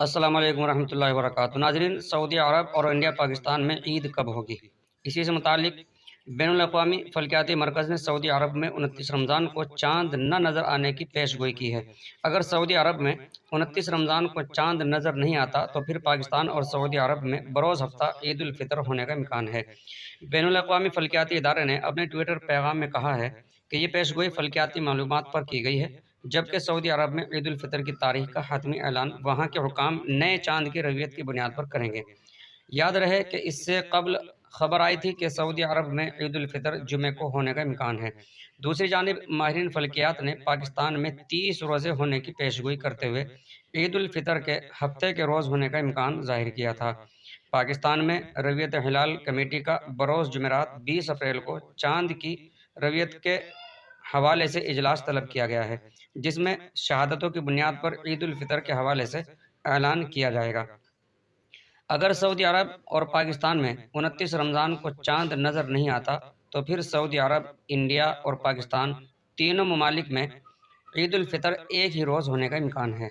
अस्सलाम वालेकुम रहमतुल्लाहि व बरकातुहू। नाज़रीन, सऊदी अरब और इंडिया पाकिस्तान में ईद कब होगी, इसी से मुतालिक बैनुल अक़वामी फ़ल्कियाती मरकज़ ने सऊदी अरब में 29 रमज़ान को चाँद न नज़र आने की पेशगोई की है। अगर सऊदी अरब में 29 रमज़ान को चाँद नज़र नहीं आता तो फिर पाकिस्तान और सऊदी अरब में बरोज़ हफ़्ता ईद उल फ़ितर होने का इम्कान है। बैनुल अक़वामी फ़ल्कियाती इदारे ने अपने ट्विटर पैगाम में कहा है कि ये पेशगोई फ़ल्कियाती मालूमात पर की गई है, जबकि सऊदी अरब में ईद उल फ़ितर की तारीख का हतमी ऐलान वहाँ के हुकाम नए चाँद की रवियत की बुनियाद पर करेंगे। याद रहे कि इससे कबल खबर आई थी कि सऊदी अरब में ईद उल फ़ितर जुमे को होने का इम्कान है। दूसरी जानिब माहिरीन फ़ल्कियात ने पाकिस्तान में 30 रोज़े होने की पेशगोई करते हुए ईद उल फ़ितर के हफ्ते के रोज़ होने का इम्कान ज़ाहिर किया था। पाकिस्तान में रवियत हिलाल कमेटी का बरोज़ जुमेरात 20 अप्रैल को चाँद की रवियत के हवाले से इजलास तलब किया गया है, जिसमें शहादतों की बुनियाद पर ईद उल फ़ितर के हवाले से ऐलान किया जाएगा। अगर सऊदी अरब और पाकिस्तान में 29 रमज़ान को चाँद नज़र नहीं आता तो फिर सऊदी अरब, इंडिया और पाकिस्तान तीनों ममालिक में ईद उल फ़ितर एक ही रोज़ होने का इम्कान है।